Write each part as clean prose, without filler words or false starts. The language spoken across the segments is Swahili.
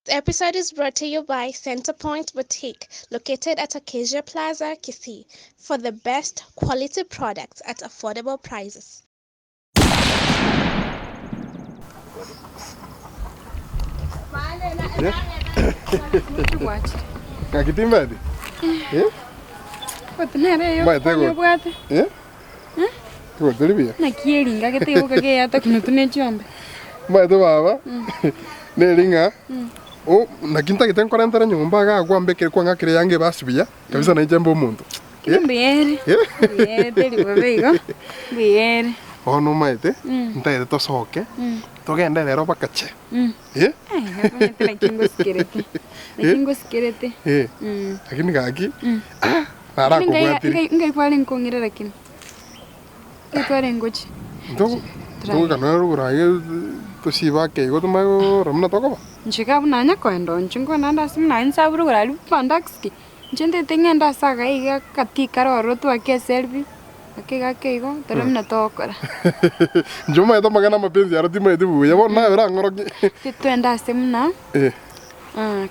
The episode is brought to you by Centerpoint Boutique, located at Acacia Plaza, Kisii, for the best quality products at affordable prices. Ngakitimba Watanere yo kwanyobwate. Kwa tulibia. Na kielinga keteuka ke hata kinutune chombe. Mwaito baba. Nelinga. Nakinta kiten 40 nyumba ga kwambekere kwa ngakire yange basibia. Kabisa na ijambo muntu. Kimbere. Teli babego. Biere. Ono maite. Ntaire tosoke. Togenda lero bakache. Kingo skirete. Kingo skirete. Lakini gaki. Nara kubwatiri. Ngai kwale nkongera lakini. Etware ngochi. Ndo kana ruguraye toshiba ke go tumayo ramna tokoba. Nchika bunanya kwendo nchingo nanda simna insaburu gurali pandaxki. Nchende tengenda saga iga katika roro tu ake selfie. Akega kego taramna tokora. Njoma eto magana mapenzi aratima edu ya bona era ngoroki. Twenda semna.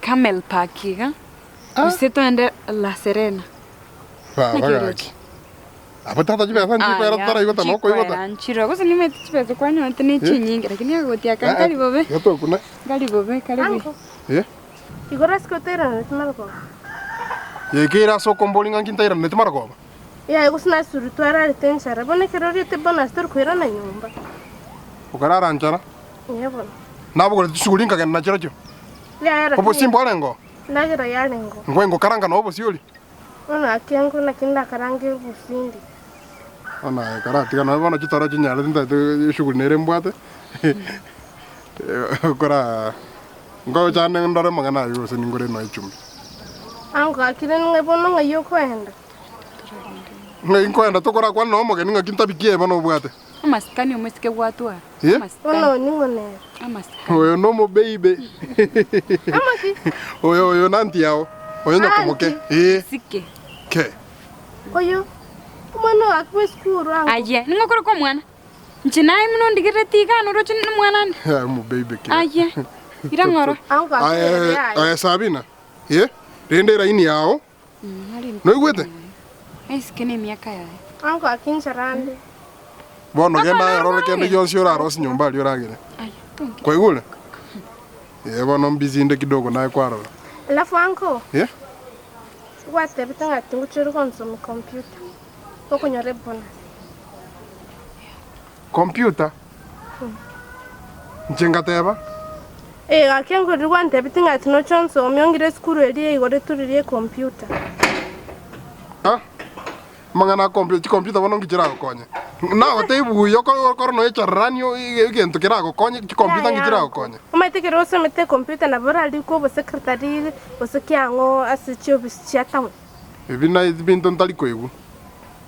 Camel Park iga. Twenda La Serena. Bagaki. Apata tajibe asanji kwa tara igota noko igota. Nchiro gosa nimeti chipezo kwanyo antene chinyingi lakini yagotia kankali bobe. Yato kuna. Gali bobe karibu. Igora skotera netmarko. Yekira so kombolinga kintaira netmarko. Ya igusna surutwara retensara bone kerori te bona stor kuira na nyumba. Ukarara anchara? Yebo. Nabo gore tsugulinga kana chiracho. Ya era. Opo simbo alengo. Nagira yalengo. Ngwengo karanga no opo sioli. Ona akiangu na kinda karange busindi. Ona karati kana bona chitara chinyala tinda shuguli nere mbwate. Kora ngo chane ndore magana yo seningore no ichumi. Ango akire ngebono ngayo kwenda. Ngai kwenda tokora kwa no mogeni ngakinta bikie bano bwate. Amaskani omesike bwatwa. Ono ningone. Amaskani. Oyo no mo baby. Amaki. Oyo nanti yao. Oyo nyokomoke. Sike. Ke. Oyo. Mwana akwe skuru ango. Aje, ngokoro kwa mwana. Nchinai muno ndigire tika no rocho mwana. Mo baby ke. Aje. Irangoro. Ango Ay Sabina. Rende raini yao. No igwete. Eskene miaka ya. Ango akincharande. Bono genda erore kende yonsi ora arosi nyumba ali oragire. Kwa igule. Bono mbizinde kidogo naye kwaro. Alafu ango. Wate bitanga tunguchuru konsome computer. Koko nyore bona. Computer? Nchengateba? Akengo rwante bitinga tino chonso omyongire skuru eli igore turirie computer. Mangana computer bono ngichira gokonye. Na otebu yo koro no echarranio igento kira gokonye computer ngichira gokonye. Umaitekero somete computer na bora ali ko bo secretary bo sekiango asichio bisichata. Ebina ibinto ntali kwegu.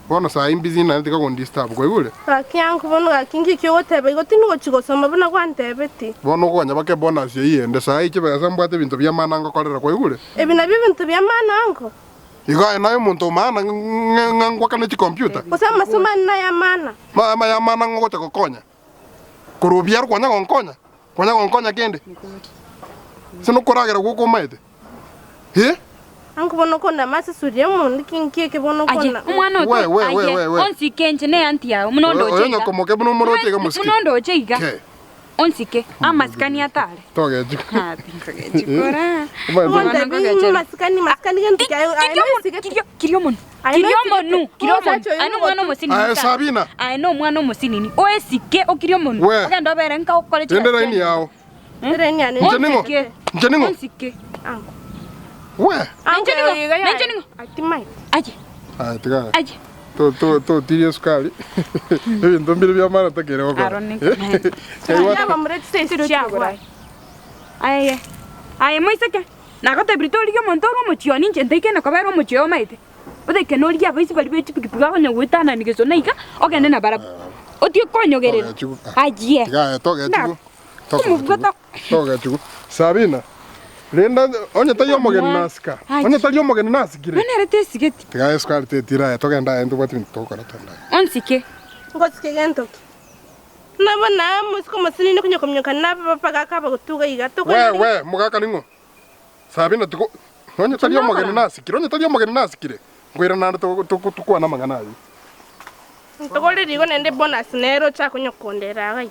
Bono sa imbizi na ndika ko disturb kwegule. Akiango bono akingi kyo gotebe gotini go chigosoma bona kwantebeti. Bono ko nyabake bonus yeyende sa iche basa mbwate binto bya mananga kolera kwegule. Ebina bintu bya manango. Iga nayo muntu mana ngangwa kana chi computer. Kusama suma na ya mana. Ma ya mana ngo cha kokonya. Kurubiar kwanya konkonya. Kwanya konkonya kende. Sino koragera guko maite. Angu bono kona masi suriye mundi kinkie ke bono kona. Umwana oto. We. Onsi kenje ne anti ya. Munondo chega. Oyo komoke buno morote ga muski. Munondo chega. Onsike amaskani atale. Toge jiko. Tinkoge jikora. Maskani ganti ayo Kiriomono. Ano mwana musini. Ay Sabina. Ay no mwana musini ni. Oesike okiriomono. Ogenda obere nka okole chira. Tendera ini yao. Reni ane. Ncheningo. Onsike. Ango. We. Ncheningo. Atimai. Aje. Tiga. Aje. To tiye skali. Ndo mbili bya mara takere oko. Arone. Ya bamre tse chiagora. Ay moiseke. Nagote britori yo montoro mochioni nchenteke na kabero mochio maite. Ode ke no lia baisi bali beti pikipiga konyo wetana nigeso naika. Ogende na bara. Otio konyo gerero. Aje. Tiga toge chiku. Toge chiku. Sabina. Lenda onye tayo mogeni naska. Onye tayo mogeni nasikire. None rete sigeti. Tiga eskali te tira toge nda endo batu ntokora tanda. Onsike. Ngosike gentoki. Nabona musiko masini kunyo kumnyoka naba paga kaba gutuga iga to. We mugaka ningo. Sabina tuko onye talio magana nasikire onye talio magana nasikire ngwira nande tukwana magana ayi Ntogole digo nende bonus nero cha kunyokondera gai.